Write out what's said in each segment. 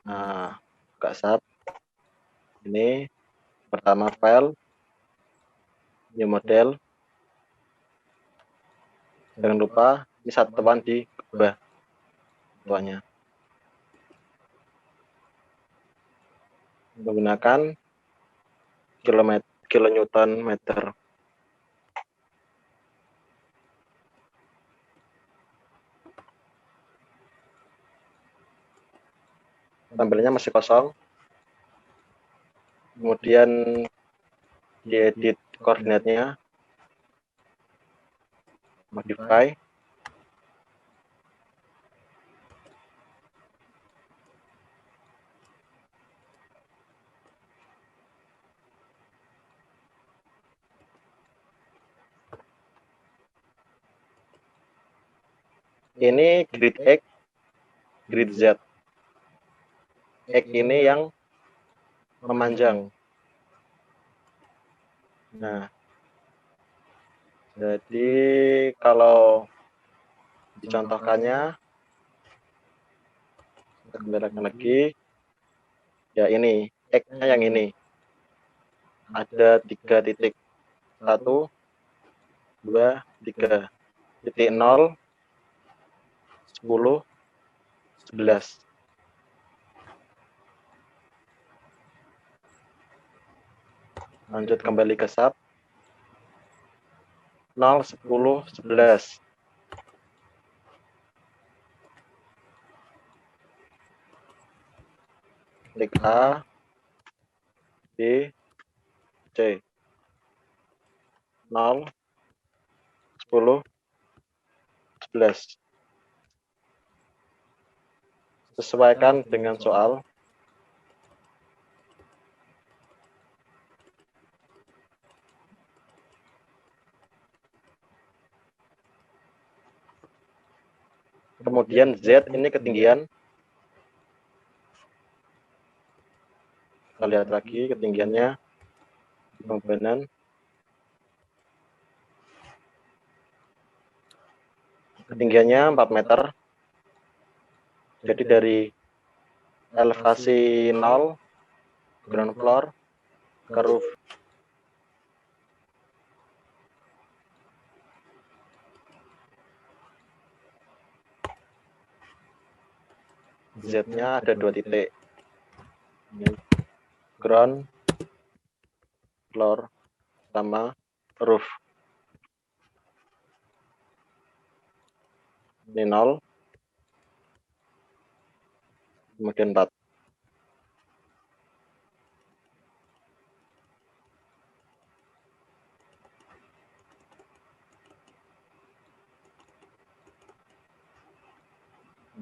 Nah, buka SAP. Ini pertama file, new model. Jangan lupa ini satuan di bawah satuannya. Menggunakan kilonewton meter. Tampilannya masih kosong. Kemudian diedit koordinatnya, modify. Ini grid X, grid Z. X ini yang memanjang. Nah, jadi kalau dicontohkannya, kita kembalikan lagi. Ya ini, X-nya yang ini. Ada 3 titik. 1, 2, 3. Titik 0, 10, 11. Lanjut kembali ke SAP. 0, 10, 11. Klik A, B, C. 0, 10, 11. Sesuaikan dengan soal. Kemudian Z ini ketinggian. Kita lihat lagi ketinggiannya. Pembenan. Ketinggiannya 4 meter. Jadi dari elevasi 0, ground floor, ke roof. Z-nya ada 2 titik. Ground floor sama roof. Ini 0. Kemudian 4.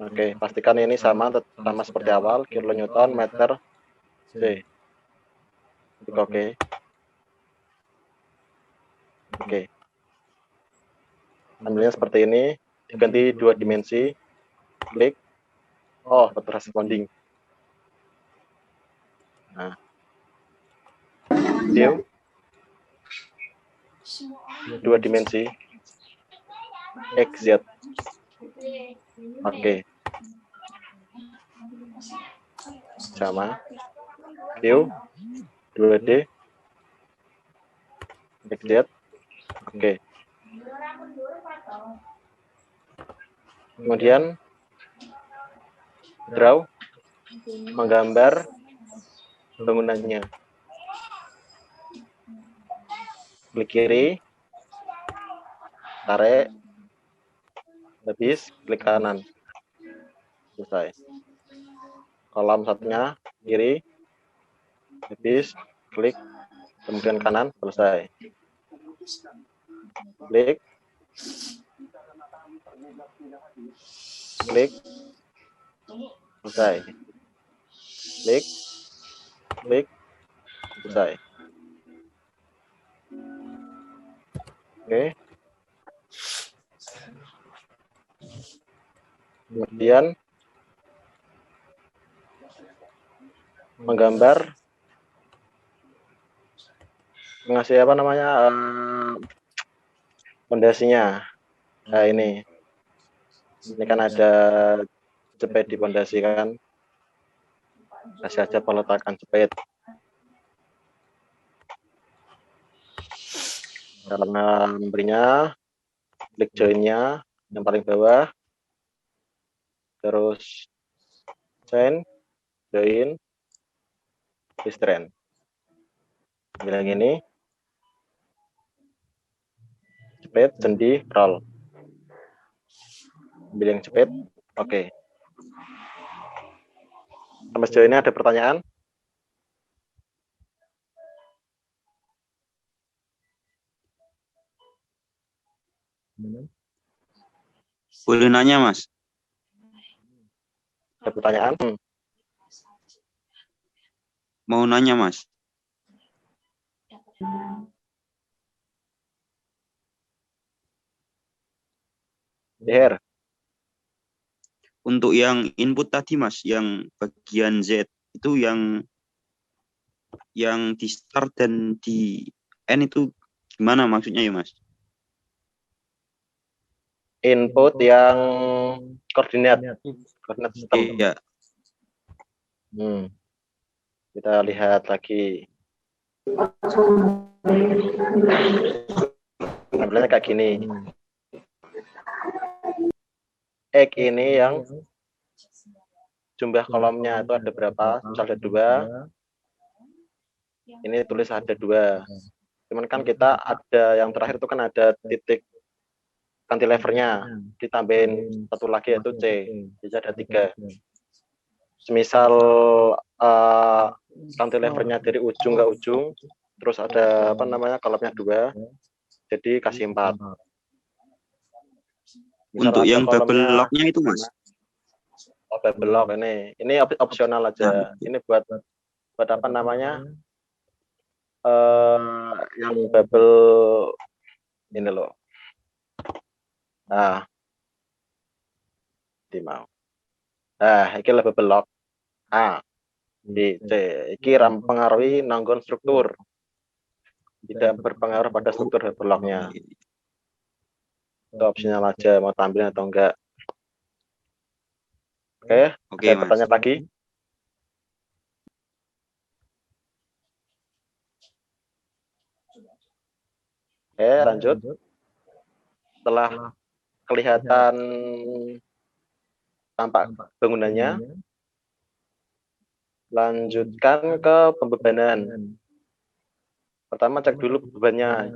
Oke, pastikan ini sama seperti awal, kilonewton meter C. Oke. Oke. Tampilannya seperti ini, diganti 2 dimensi. Klik. Oh, auto responding. Nah. View. 2 dimensi. XZ. Oke. Sama. View. 2D. XZ. Oke. Kemudian draw, menggambar bangunannya. Klik kiri, tarik, habis klik kanan. Selesai. Kolom satunya kiri, habis klik, kemudian kanan, selesai. Klik, klik, selesai. Klik, klik, selesai. Oke. Kemudian menggambar, ngasih apa namanya, pondasinya. Nah ini kan ada jepit di pondasi kan. Kasih aja peletakan jepit. Karena memberinya, klik join-nya yang paling bawah, terus chain, join, restrain. Bilang ini, jepit, sendi, roll. Ambil yang jepit, oke. Sampai sejauh ini ada pertanyaan? Boleh nanya, Mas? Ada pertanyaan? Mau nanya, Mas? Her. Untuk yang input tadi, Mas, yang bagian Z itu yang di start dan di end itu gimana maksudnya ya, Mas? Input yang koordinat sistem. Iya. Kita lihat lagi. Tampilannya kayak gini. X ini yang jumlah kolomnya itu ada berapa? Misal ada 2. Ini tulis ada 2. Cuman kan kita ada yang terakhir itu kan ada titik cantilevernya. Ditambahin satu lagi yaitu C. Jadi ada 3. Semisal cantilevernya dari ujung ke ujung, terus ada kolomnya 2, jadi kasih 4. Untuk yang bubble lock-nya itu, Mas? Oh, bubble lock ini opsional aja. Ini buat apa namanya? Yang bubble ini loh. Nah, mau. Nah, ini lah bubble lock. A, B, C. Ini mempengaruhi nanggon struktur. Tidak berpengaruh pada struktur bubble lock-nya. Itu opsional aja, mau tampilin atau enggak. Oke, ada pertanyaan lagi? Oke, lanjut. Setelah kelihatan tampak bangunannya, lanjutkan ke pembebanan. Pertama cek dulu bebannya.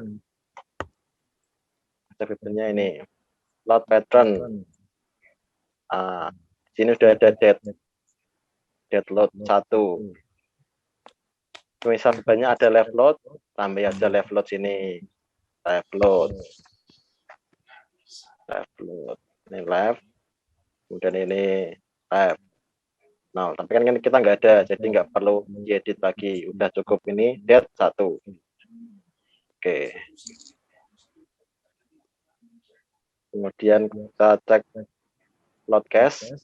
Cek bebannya ini. Load pattern. Sini sudah ada dead load 1. Misal bebannya ada left load, tambah aja left load sini. Left load. Ini left. Kemudian ini left. Nah, tapi kan kita nggak ada, jadi nggak perlu diedit lagi. Udah cukup ini dead 1. Oke. Kemudian kita cek load cache.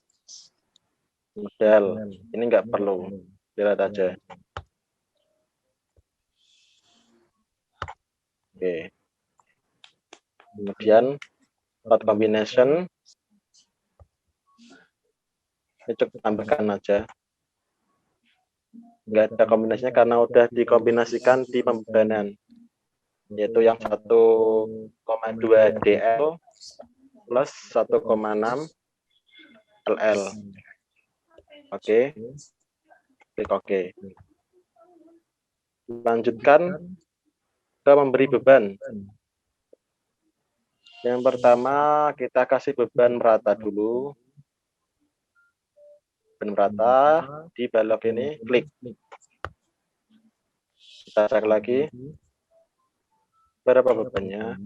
Model. Ini nggak perlu. Lihat aja. Oke. Kemudian load combination. Ini cukup tambahkan aja. Nggak ada kombinasinya karena udah dikombinasikan di pembebanan. Yaitu yang 1,2 DL plus 1,6 LL. Oke. Klik OK. Lanjutkan ke memberi beban. Yang pertama kita kasih beban merata dulu. Beban merata di balok ini klik. Kita cek lagi. Berapa bebannya?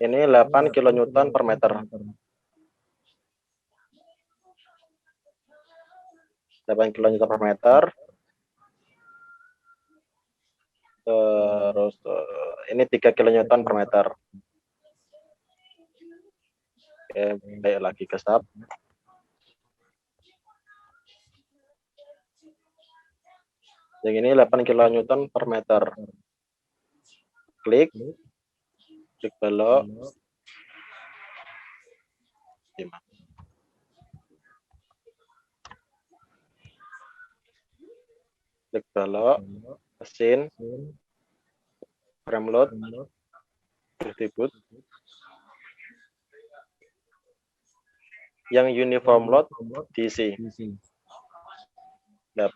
Ini 8 kN per meter. 8 kN per meter. Terus ini 3 kN per meter. Oke, balik lagi ke sub. Yang ini 8 kN per meter. Klik balok. klik balok, mesin, frame load, distribute. Yang uniform load diisi 8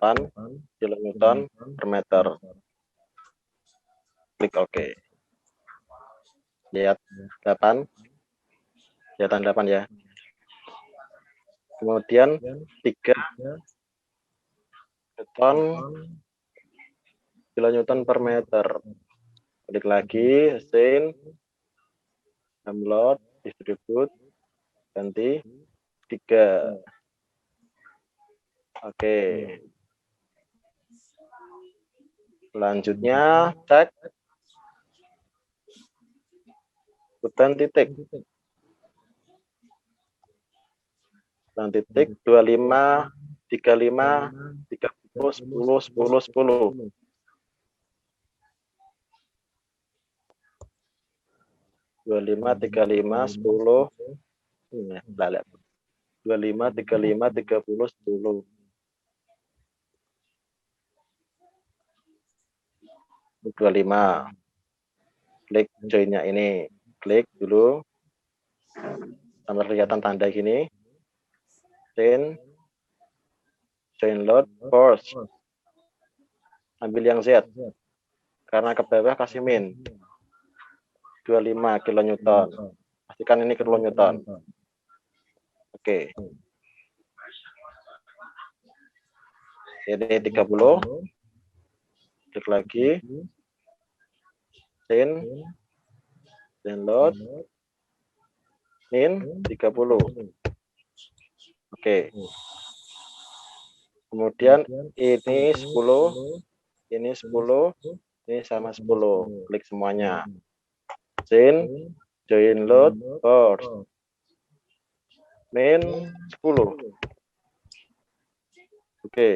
kN per meter. Klik OK. Lihat 8. Kelihatan 8 ya. Kemudian 3 kilonewton per meter. Klik lagi, mesin, frame load, distribute, ganti 3. Oke. Selanjutnya cek hutan titik. Hutan titik 25, 35, 30, 10, 10, 10. 25, 35, 10. 25, 35, 30, 10. 25. Klik join-nya ini. Klik dulu. Sampai kelihatan tanda gini. Join load force. Ambil yang Z. Karena ke bawah kasih min. 25 kilonewton. Pastikan ini kilonewton. Oke. Ini 30. Klik lagi. Join load. Min 30. Oke. Kemudian ini 10, ini 10, ini sama 10. Klik semuanya. Join load force. Min 10. Oke.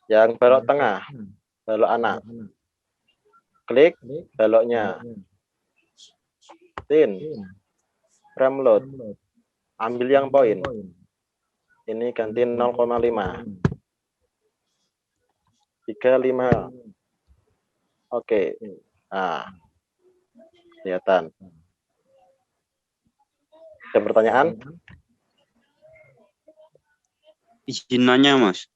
Yang balok tengah, balok anak. Klik baloknya. Frame load. Ambil yang poin. Ini ganti 0,5. 35. Oke. Nah, kelihatan. Ada pertanyaan? Izin nanya, Mas.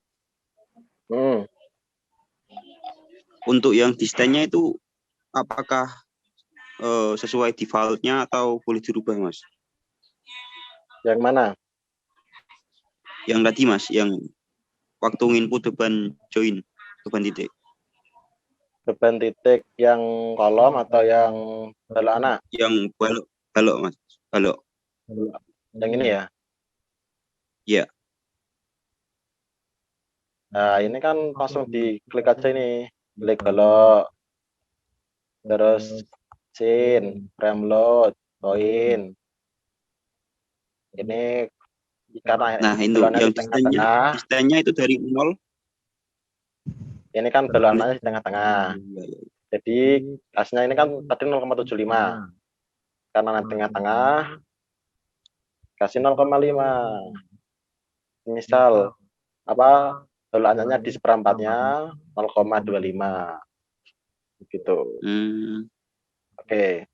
Untuk yang desainnya itu apakah sesuai default-nya atau boleh dirubah, Mas? Yang mana? Yang tadi, Mas, yang waktu input beban join, beban titik. Beban titik yang kolom atau yang balok anak? Yang balok, Mas. Balok. Yang ini ya? Iya. Nah, ini kan langsung diklik aja ini. Klik balok. Terus frame load, poin. Ini karena nah, itu yang desainnya itu dari 0. Ini kan balok anaknya di tengah-tengah. Jadi gasnya ini kan tadi 0,75. Karena di tengah-tengah kasih 0,5. Misal apa balok anaknya di seperempatnya 0,25. Gitu. Oke.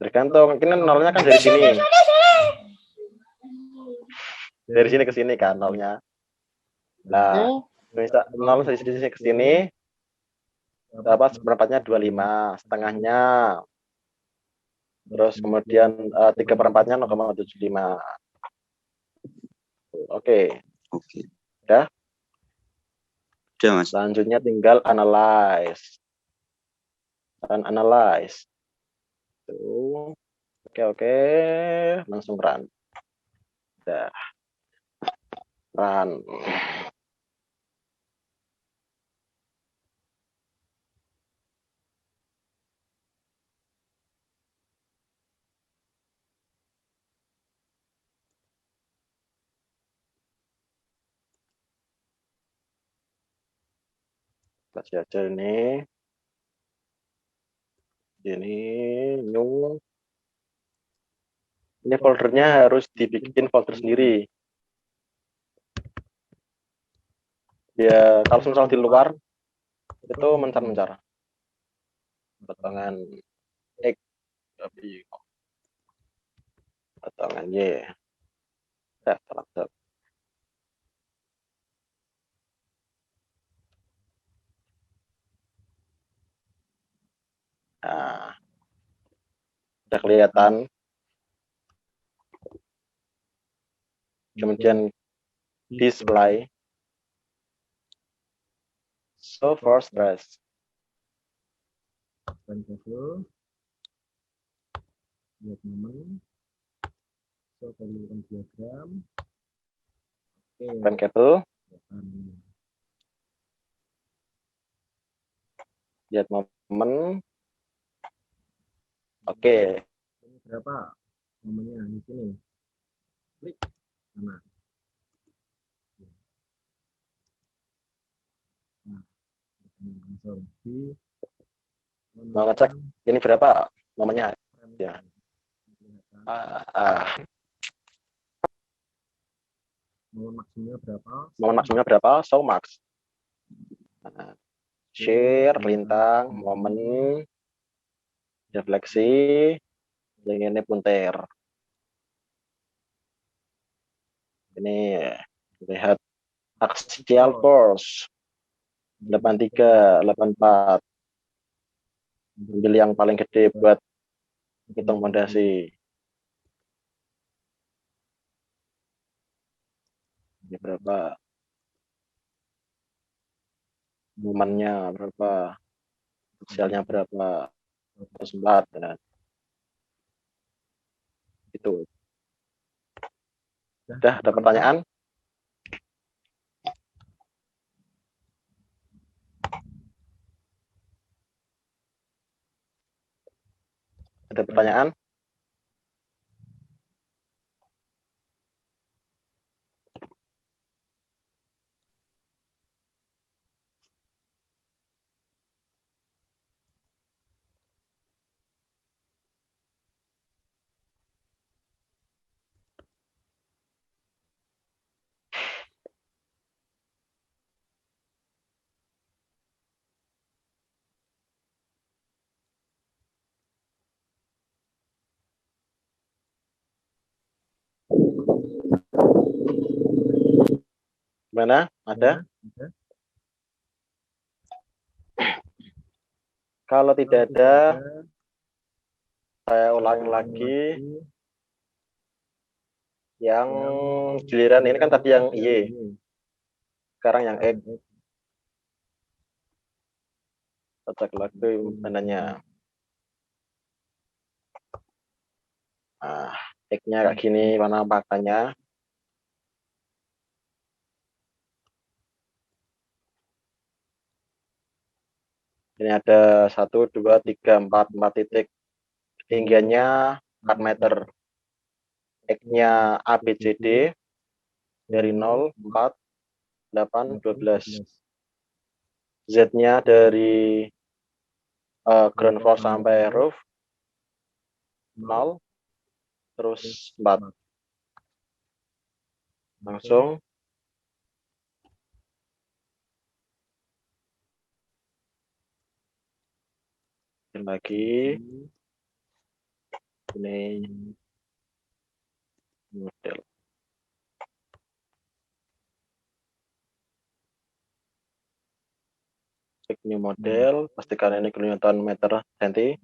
Tergantung, ini nolnya kan dari sini. Dari sini ke sini kan nolnya. Nah, bisa 0 dari sini ke sini. Dapat seperempatnya 25, setengahnya. Terus kemudian 3/4-nya 0,75. Oke. Udah? Udah, Mas. Selanjutnya tinggal analyze. Dan analyze. Tuh. Oke. Langsung run. Udah. Run. Kasih aja ini. Ini new. Ini foldernya harus dibikin folder sendiri. Dia kalau misal di luar itu mencar-mencar. Potongan X tapi potongan Y. Salah. Nah, sudah kelihatan. Kemudian display. So for stress. Lihat momen, so perlukan diagram. Pen kabel. Lihat momen. Oke. Ini berapa momennya di sini? Klik sana. Nah, langsung di Mau ngecek ini berapa momennya? Ya. Momen maksimumnya berapa? Momen maksimumnya berapa? So max. Nah, share, lintang, momen, refleksi, yang ini punter. Ini lihat axial force 83, 84. Ambil yang paling gede buat hitung fondasi. Ini berapa? Momennya berapa? Axialnya berapa? 4. Nah, itu. Sudah ada pertanyaan? Ada pertanyaan? Gimana? Ada? Kalau tidak ada, saya ulangi lagi. Yang giliran ini kan tadi yang Y. Sekarang yang X. Kita cek lagi mananya. Nah, X-nya kayak gini, mana makanya. Ini ada 1, 2, 3, 4 titik. Ketinggiannya 4 meter. X-nya ABCD dari 0, 4, 8, 12. Z-nya dari ground floor sampai roof 0, terus 4. Langsung lagi ini model. Cek new model, pastikan ini kilonewton meter senti.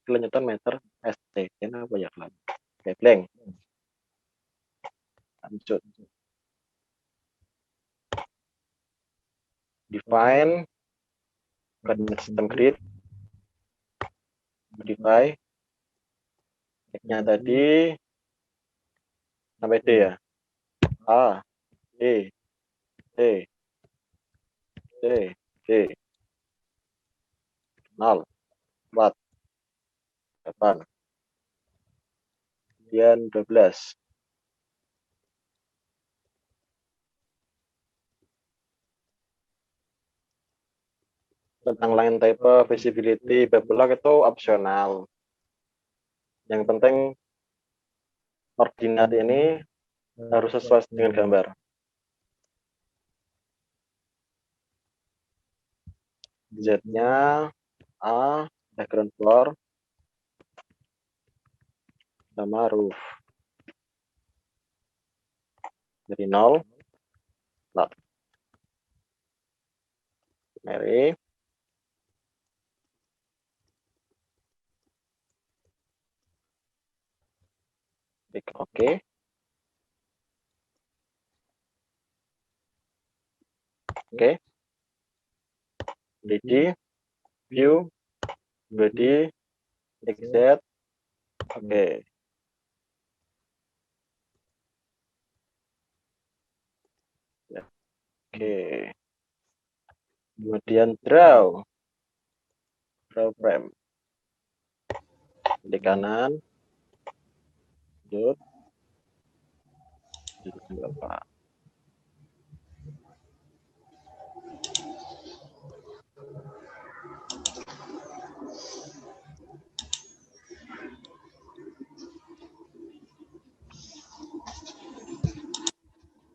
Kilonewton meter ST. Ini apa ya? Oke, blank. Lanjut. Define coordinate system grid. Modify. X-nya tadi sampai D ya. A, D, D, D, D. 0, 4, 8. Kemudian 12. Tentang line type visibility babelok itu opsional. Yang penting koordinat ini harus sesuai dengan gambar. Z-nya A, ground floor, sama roof. Dari 0, lot. Mary. Klik OK. Oke. DD, view, body, XZ. Oke. Oke. Kemudian draw frame. Di kanan. Lanjut. Berapa?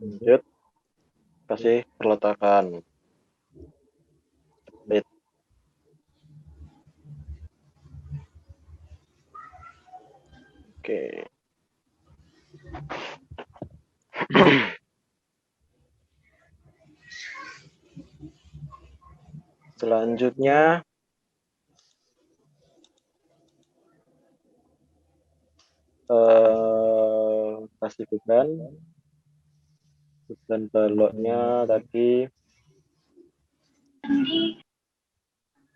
Lanjut. Kasih perletakan. Split. Oke. Selanjutnya kasih beban baloknya tadi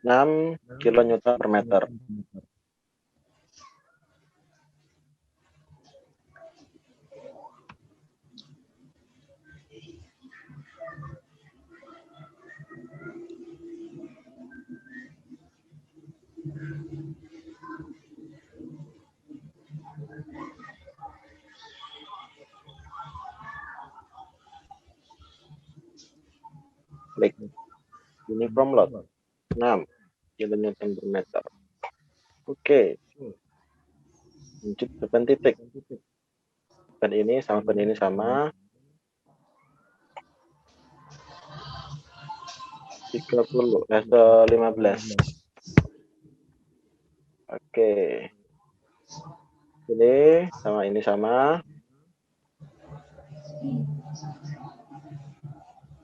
6 kN per meter. Klik uniform load 6 kN per meter. Oke. Lanjut beban titik. Beban ini sama 15. Oke. Ini sama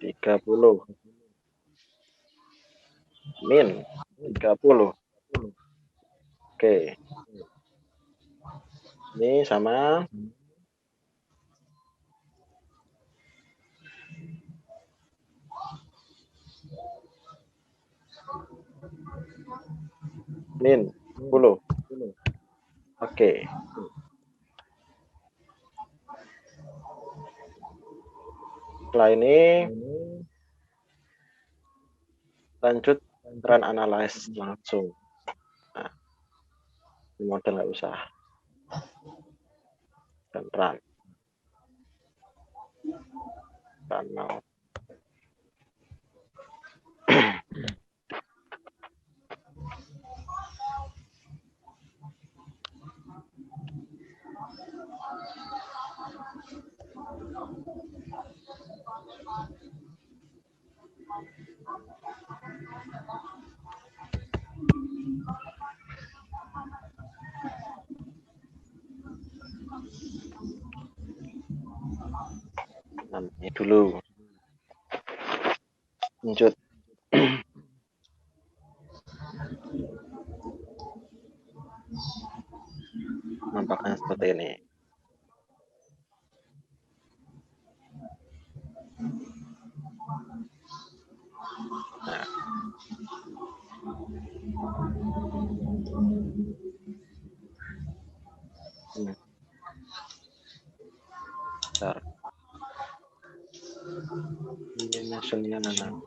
30. Min 30. Oke. Ini sama min 10. Oke. Setelah ini lanjut run analyze langsung. Nah, ini model nggak usah. Dan run. Now. Namanya dulu. Lanjut. Nampaknya seperti ini. Nah. Bentar. Ini mesinnya mana?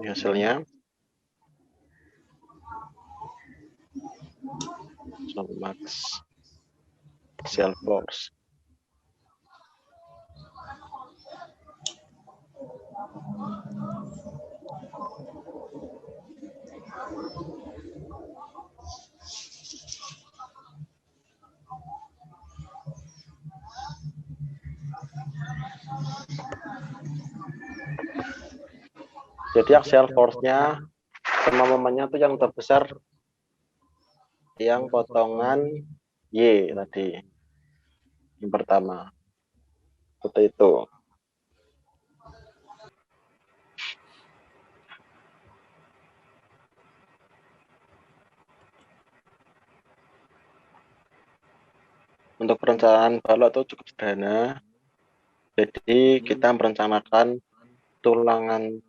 Ini hasilnya. So, max axial force. Jadi axial force-nya sama momennya tuh yang terbesar yang potongan Y tadi. Yang pertama. Seperti itu. Untuk perencanaan balok itu cukup sederhana. Jadi kita merencanakan tulangan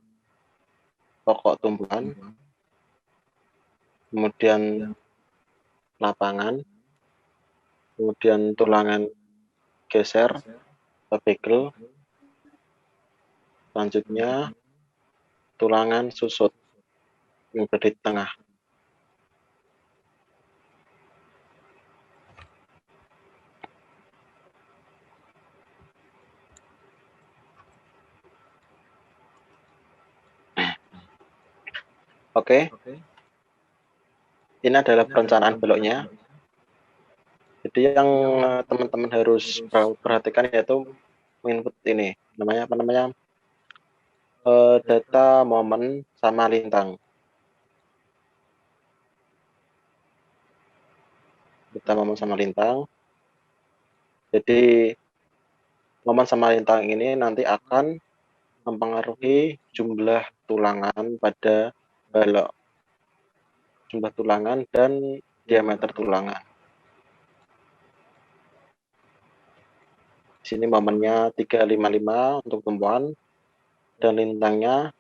pokok tumbuhan, kemudian lapangan, kemudian tulangan geser atau begal, selanjutnya tulangan susut yang berada di tengah. Oke, ini adalah perencanaan baloknya. Jadi yang teman-teman harus perhatikan yaitu input ini, namanya apa namanya? Data momen sama lintang. Data momen sama lintang. Jadi momen sama lintang ini nanti akan mempengaruhi jumlah tulangan pada balok. Jumlah tulangan dan diameter tulangan. Di sini momennya 355 untuk tumbuhan dan lintangnya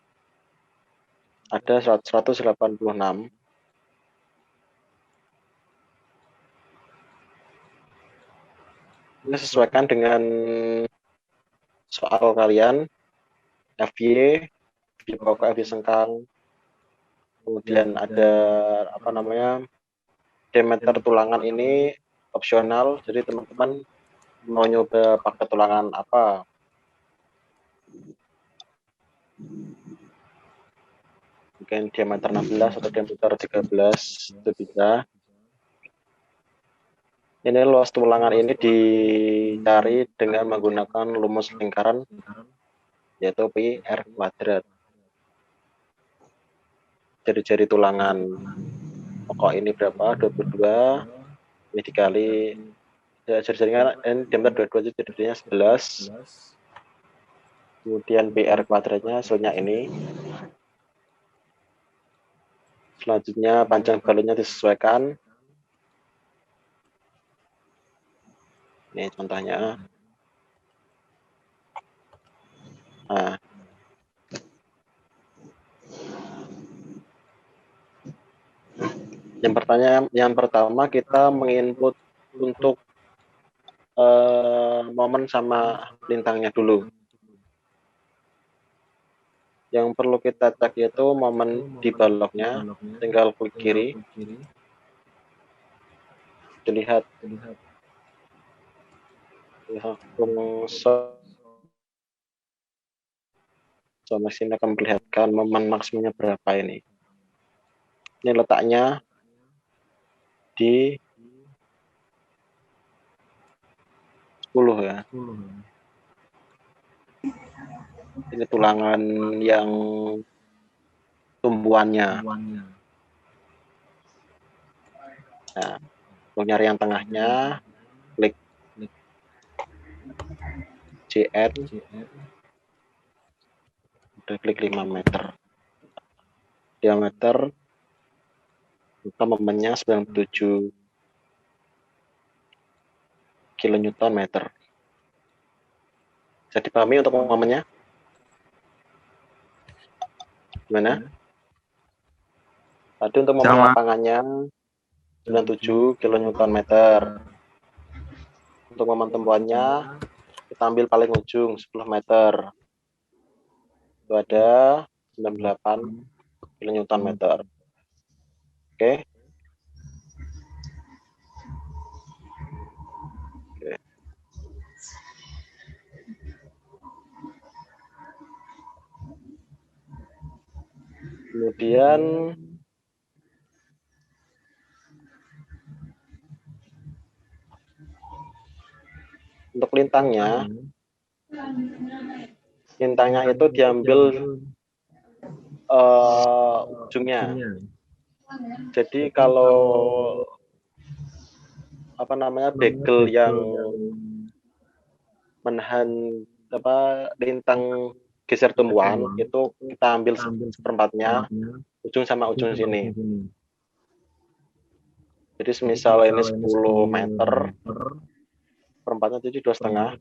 ada 186. Ini sesuaikan dengan soal kalian. FY, FY pokok, FY sengkang, kemudian ada apa namanya, diameter tulangan ini opsional, jadi teman-teman mau nyoba pakai tulangan apa, mungkin diameter 16 atau diameter 13 itu bisa. Ini luas tulangan ini dicari dengan menggunakan rumus lingkaran yaitu pi r kuadrat. Jari-jari tulangan pokok ini berapa? 22. Ini dikali ya, jari-jarinya n diameter 22 itu jadinya 11. Kemudian pi r kuadratnya hasilnya ini. Selanjutnya panjang baloknya disesuaikan. Ini contohnya. Nah, yang pertama kita menginput untuk momen sama lintangnya dulu. Yang perlu kita cek yaitu momen di baloknya, tinggal klik kiri, dilihat langsung sama sini akan memperlihatkan momen maksimumnya berapa ini. Ini letaknya di 10 ya. Ini tulangan yang tumbuhannya. Nah, untuk nyari yang tengahnya, klik JN, udah klik 5 meter. Diameter, kita momennya 97 kilonewton meter. Bisa dipahami untuk momennya? Gimana? Tadi untuk momen lapangannya 97 kilonewton meter. Untuk momen tumbuhannya kita ambil paling ujung 10 meter. Itu ada 98 kilonewton meter. Oke. Kemudian untuk lintangnya itu diambil ujungnya. Jadi kalau bagel yang menahan lintang geser tumbuhan itu kita ambil seperempatnya, ujung sama ujung sini. Jadi semisal ini 10 meter, perempatnya jadi 2,5.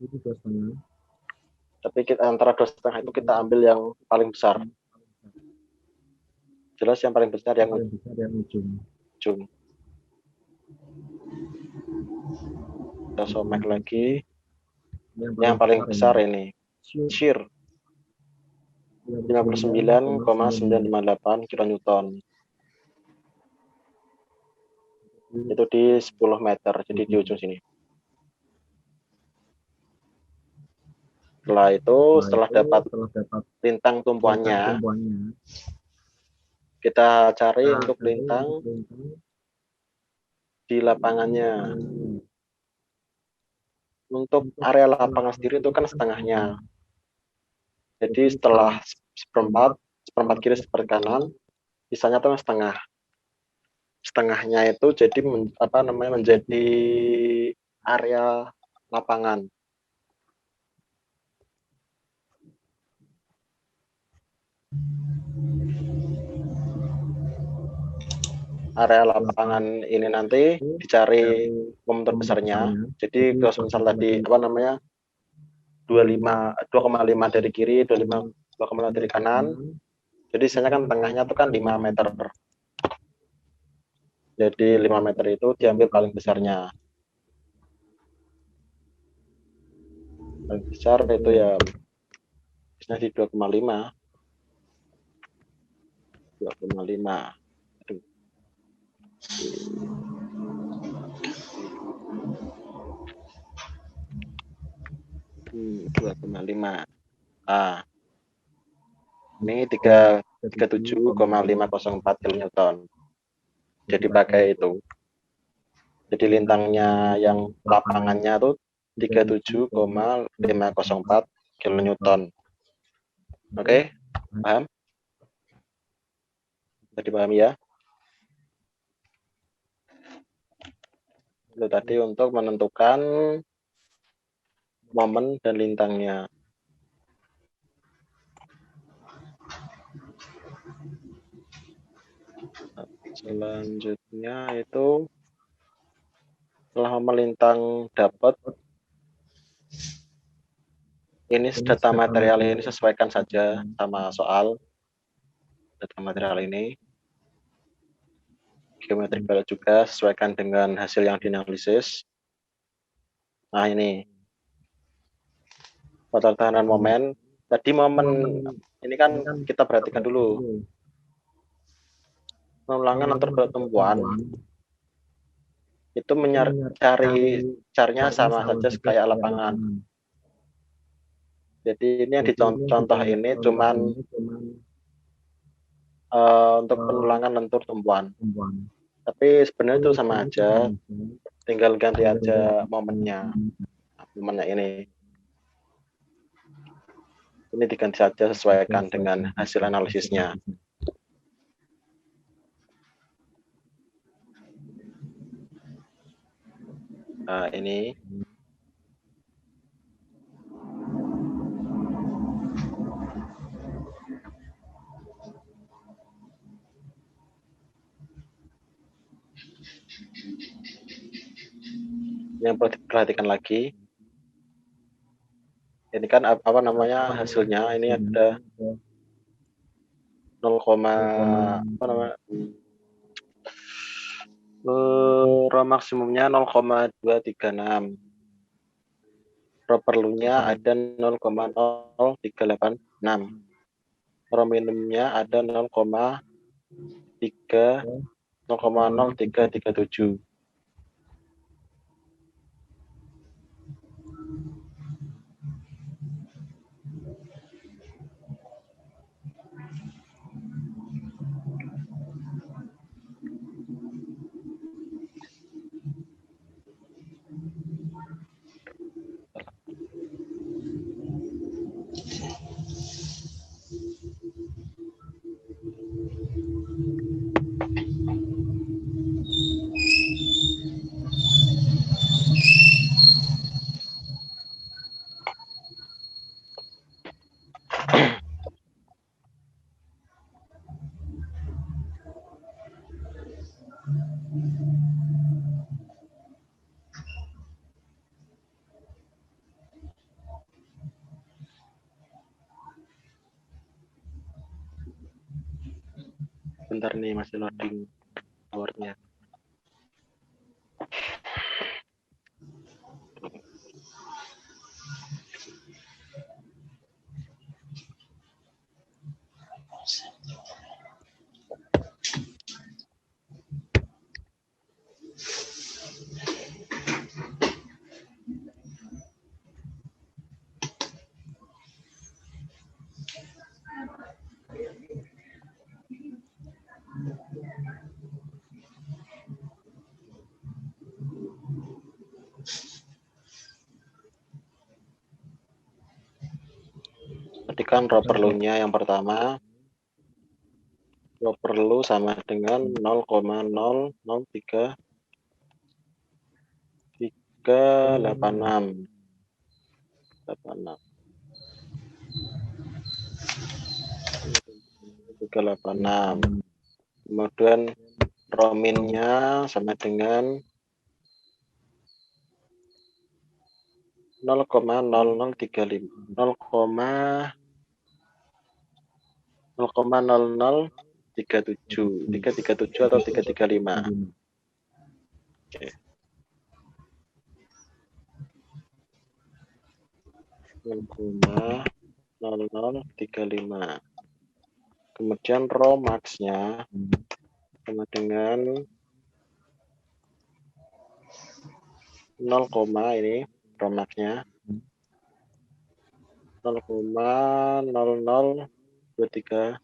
Tapi antara 2,5 itu kita ambil yang paling besar. Jelas yang paling besar yang ujung. Kita somek lagi. Yang paling besar ini shear 59,958 kilonewton. Itu di 10 meter, jadi di ujung sini. Setelah dapat lintang tumpuannya, kita cari untuk lintang di lapangannya. Untuk area lapangan sendiri itu kan setengahnya. Jadi setelah seperempat kiri, seperempat kanan, sisanya itu setengah. Setengahnya itu jadi menjadi area lapangan. Area lapangan ini nanti dicari momentum besarnya. Jadi kalau misal tadi 2,5 dari kiri, 2,5 dari kanan. Jadi sisanya kan tengahnya itu kan 5 meter. Jadi 5 meter itu diambil paling besarnya. Paling besar itu ya biasanya di 2,5. 2,5. 2,5. Ini 37,504 kilonewton. Jadi pakai itu. Jadi lintangnya yang lapangannya tuh 37,504 kilonewton. Oke, paham? Tadi paham ya? Itu tadi untuk menentukan momen dan lintangnya. Selanjutnya itu setelah melintang dapat, ini data material ini sesuaikan saja sama soal data material ini. Geometrik value juga sesuaikan dengan hasil yang dianalisis. Nah ini faktor tahanan momen. Tadi momen ini kan kita perhatikan dulu. Pengulangan antar pertumbuhan itu mencari caranya sama saja kayak lapangan. Jadi ini yang dicontoh ini cuman untuk pengulangan lentur tumbuhan. Tapi sebenarnya itu sama aja, tinggal ganti aja momennya ini. Ini diganti saja sesuaikan dengan hasil analisisnya. Ini yang perlu diperhatikan lagi. Ini kan hasilnya ini ada 0, maksimumnya 0,236. Perlunya ada 0,0386. Rho minimumnya ada 0,0337. Bentar nih, masih loading powernya. Perhatikan rho perlunya yang pertama. Rho perlu sama dengan 0,03386. 386. Kemudian rho minnya sama dengan 0,0035 337 atau 335. Oke. 0,0035. Kemudian rho max-nya sama dengan 0, ini rho max-nya 0,0023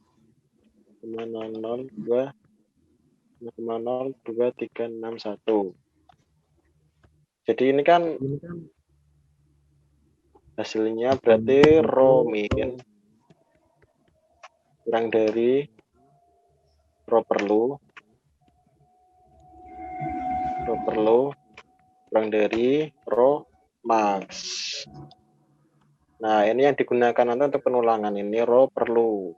0,02361. Jadi ini kan hasilnya berarti rho min kurang dari rho perlu kurang dari rho max. Nah, ini yang digunakan nanti untuk penulangan, ini rho perlu.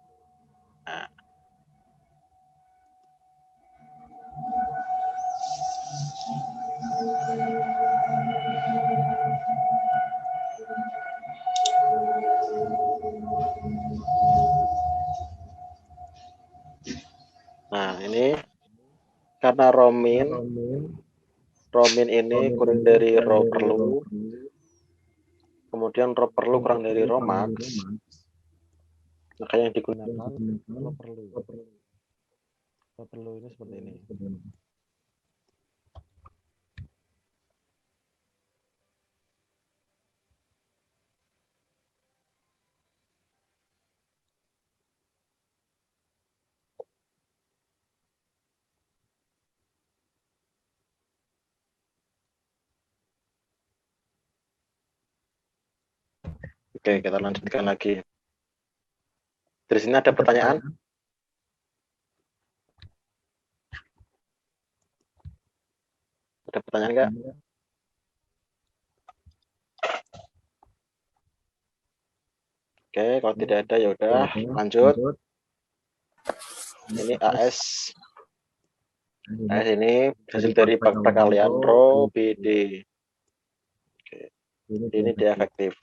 Nah, ini karena rho min ini kurang dari rho perlu, kemudian rho perlu kurang dari rho max, maka yang digunakan rho perlu. Rho perlu ini seperti ini. Oke, kita lanjutkan lagi. Dari sini ada pertanyaan? Ada pertanyaan nggak? Oke, kalau tidak ada ya udah lanjut. Ini AS. AS ini hasil dari perkalian rho BD. Oke. Ini dia efektif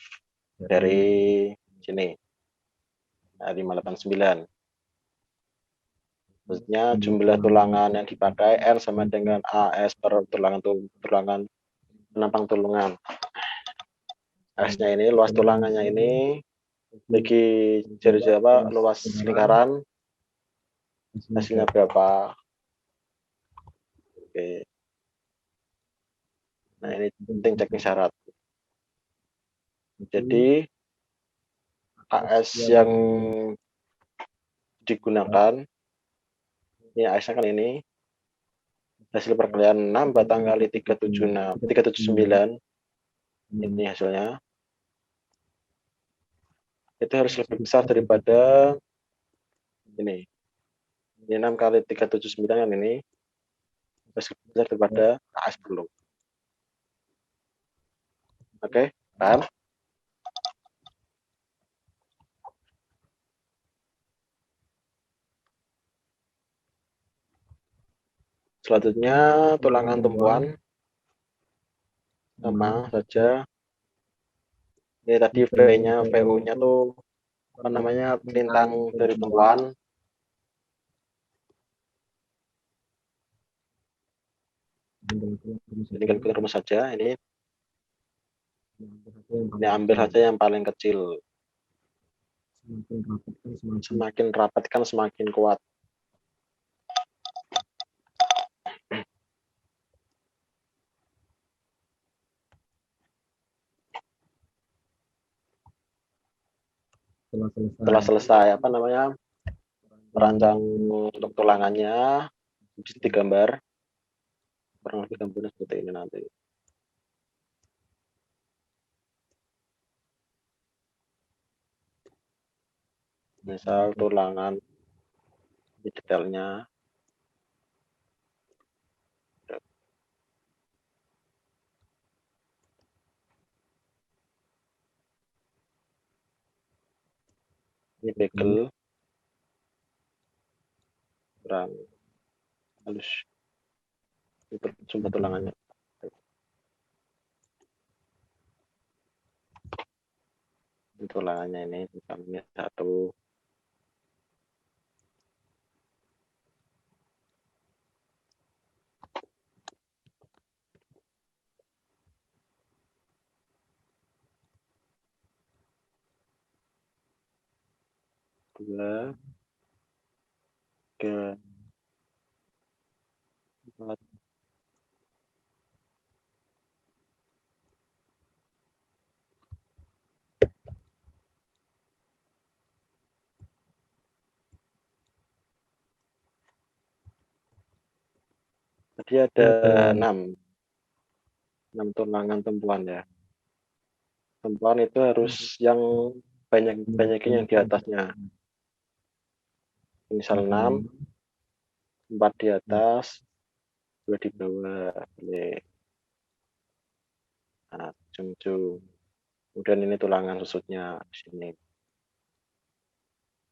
dari sini. Nah, 589. Maksudnya jumlah tulangan yang dipakai R sama dengan AS per tulangan penampang tulungan. S-nya ini, luas tulangannya ini bagi jari apa luas lingkaran hasilnya berapa. Oke. Nah, ini penting checking syarat. Jadi AS yang digunakan ini AS kan ini hasil perkalian 6 batang kali 379 ini hasilnya itu harus lebih besar daripada ini 6 kali 379 kan ini harus lebih besar daripada AS dulu. Oke, paham? Selanjutnya tulangan tumpuan sama saja. Ini tadi V-nya, VU-nya tuh apa namanya lintang dari tumpuan. Ini kan rumus saja. Ini ambil saja yang paling kecil. Semakin rapat kan semakin kuat. Setelah selesai apa namanya merancang untuk tulangannya bisa digambar kurang lebih gambarnya seperti ini nanti. Misal tulangan di detailnya ini bekel kurang halus itu sumber tulangannya. Tulangannya ini misalnya satu, dua, tiga, empat, tadi ada 6 tulangan tumpuan ya. Tumpuan itu harus yang banyakin yang di atasnya. Misal 6, 4 di atas, 2 di bawah. Ini. Nah, ujung-ujung. Kemudian ini tulangan susutnya di sini.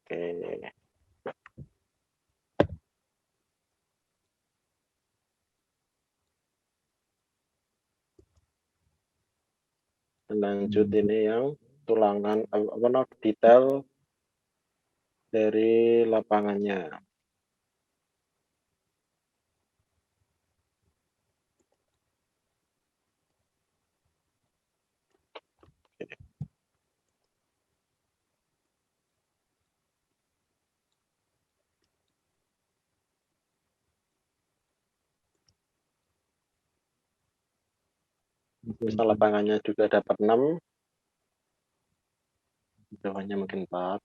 Oke. Lanjut ini yang tulangan detail dari lapangannya. Misal lapangannya juga dapat 6, bawahnya mungkin 4.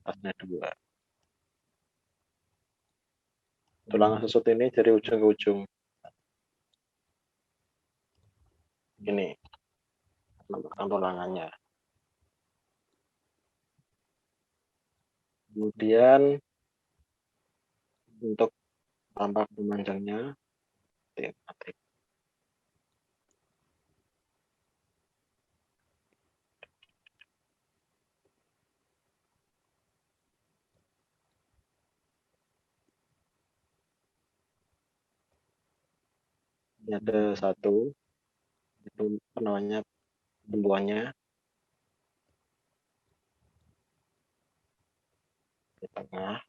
Atasnya 2. Tulangan susut ini dari ujung ke ujung. Ini tulangannya. Kemudian untuk tampak pemanjangnya, ini ada 1, itu namanya tumbuhannya di tengah.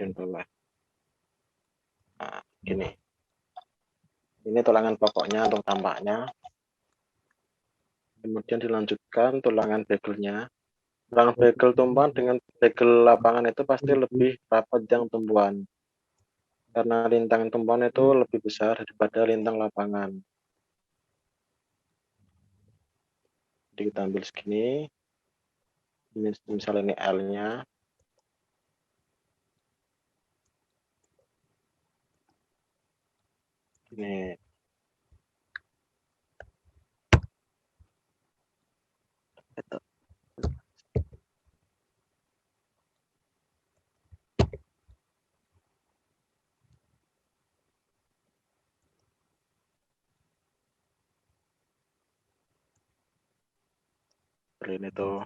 bagian bawah. Nah, gini. Ini tulangan pokoknya untuk tampaknya. Kemudian dilanjutkan tulangan begelnya. Tulangan begel tumbuhan dengan begel lapangan itu pasti lebih rapat yang tumbuhan. Karena lintang tumbuhan itu lebih besar daripada lintang lapangan. Jadi kita ambil segini. Ini misalnya ini L-nya. Ini. Ini tuh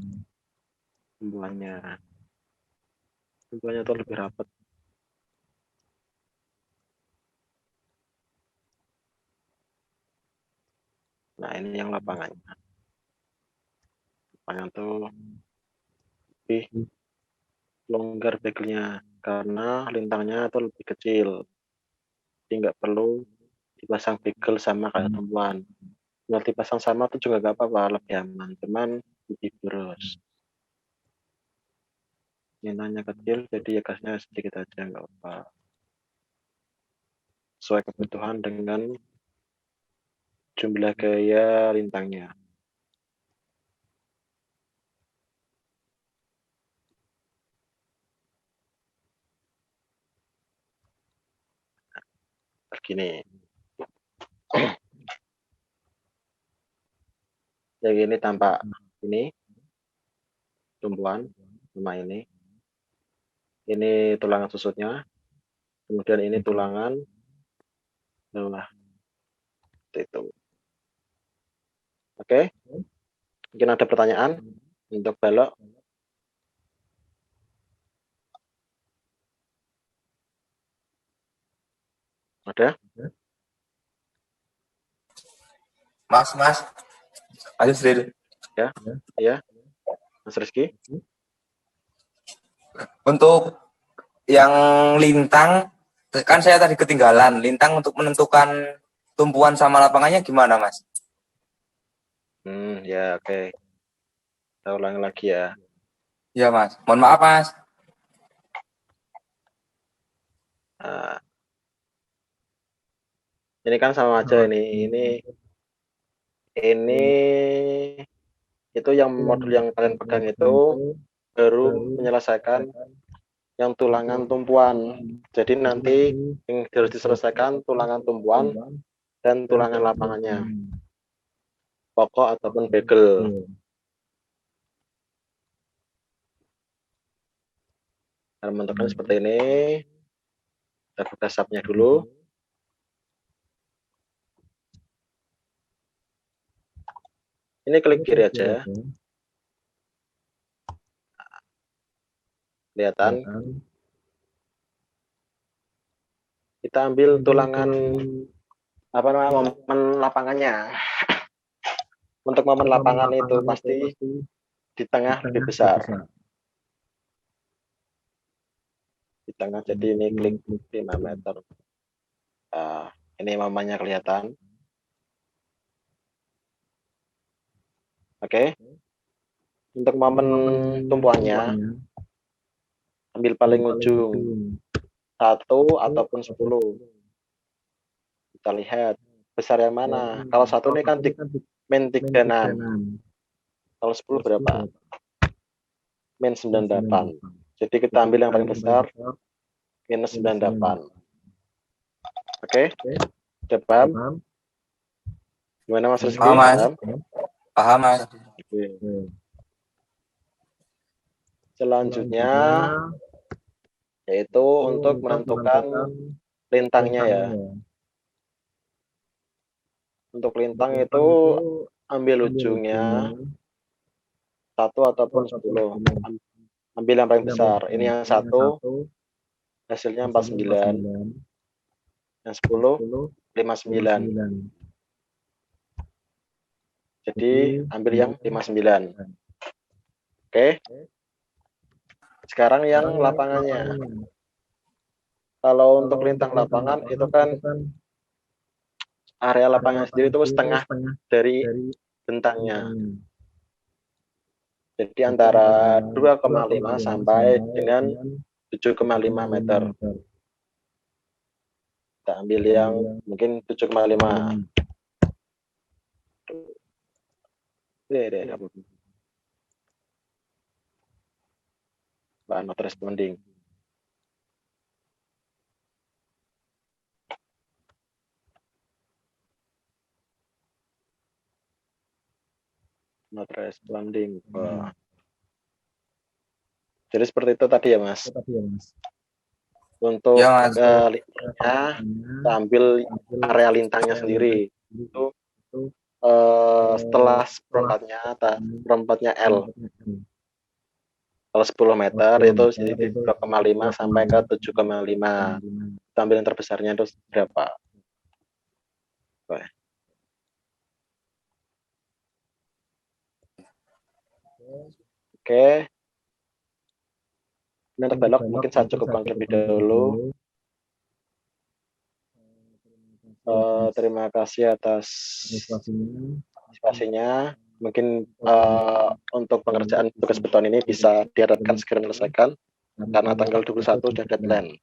tumbuhannya. Tumbuhannya tuh lebih rapat. Nah, ini yang lapangannya. Lapangan tuh lebih longgar begelnya karena lintangnya itu lebih kecil. Jadi nggak perlu dipasang begel sama kayak tumbuhan. Kalau dipasang sama tuh juga nggak apa-apa, lebih aman. Cuman lebih boros. Lintangnya kecil, jadi ya gasnya sedikit aja nggak apa. Sesuai kebutuhan dengan jumlah gaya lintangnya. Begini. Jadi ini tampak ini tumbuhan sama ini. Ini tulangan susutnya. Kemudian ini tulangan bawah. Itu. Oke. Mungkin ada pertanyaan untuk balok. Ada? Mas, ayo Sri. Ya. Mas Rizky. Untuk yang lintang, kan saya tadi ketinggalan. Lintang untuk menentukan tumpuan sama lapangannya gimana, Mas? Ya oke. Kita ulangi lagi ya. Iya, Mas. Mohon maaf, Mas. Nah, ini kan sama aja ini. Ini itu yang modul yang kalian pegang itu baru menyelesaikan yang tulangan tumpuan. Jadi nanti yang harus diselesaikan tulangan tumpuan dan tulangan lapangannya. Pokok ataupun begel. Nah, bentuknya seperti ini. Kita buka subnya dulu. Ini klik kiri aja. Kelihatan. Kita ambil tulangan momen lapangannya. Untuk momen lapangan itu pasti di tengah lebih besar. Di tengah, jadi ini klik 5 meter. Ini momennya kelihatan. Oke. Untuk momen tumpuannya, ambil paling ujung 1 ataupun 10. Kita lihat besar yang mana. Kalau 1 ini kan min 36. Kalau 10 berapa? Min 98. Jadi kita ambil yang paling besar, minus 98. Oke? Sudah paham? Gimana Mas Rizky? Paham, Mas. Paham, Mas. Oke. Selanjutnya yaitu untuk menentukan lintangnya ya. Untuk lintang itu ambil ujungnya 1 ataupun 10. Ambil yang paling besar. Ini yang 1 hasilnya 49. Yang 10 59. Jadi ambil yang 59. Oke. Sekarang yang lapangannya. Kalau untuk lintang lapangan itu kan area lapangan sendiri itu setengah dari bentangnya. Jadi antara 2,5 sampai dengan 7,5 meter. Kita ambil yang mungkin 7,5. Not responding. Not responding. Jadi seperti itu tadi ya Mas. Untuk Ya, Mas. lintangnya, kita ambil area lintangnya sendiri. Itu setelah seperempatnya L. Kalau 10 meter itu jadi 2,5 sampai ke 7,5. Kita ambil yang terbesarnya itu berapa? Oke. Ini untuk belok mungkin saya cukupkan terlebih dahulu. Terima kasih atas partisipasinya. Mungkin untuk pengerjaan tugas beton ini bisa diharapkan segera diselesaikan karena tanggal 21 sudah deadline.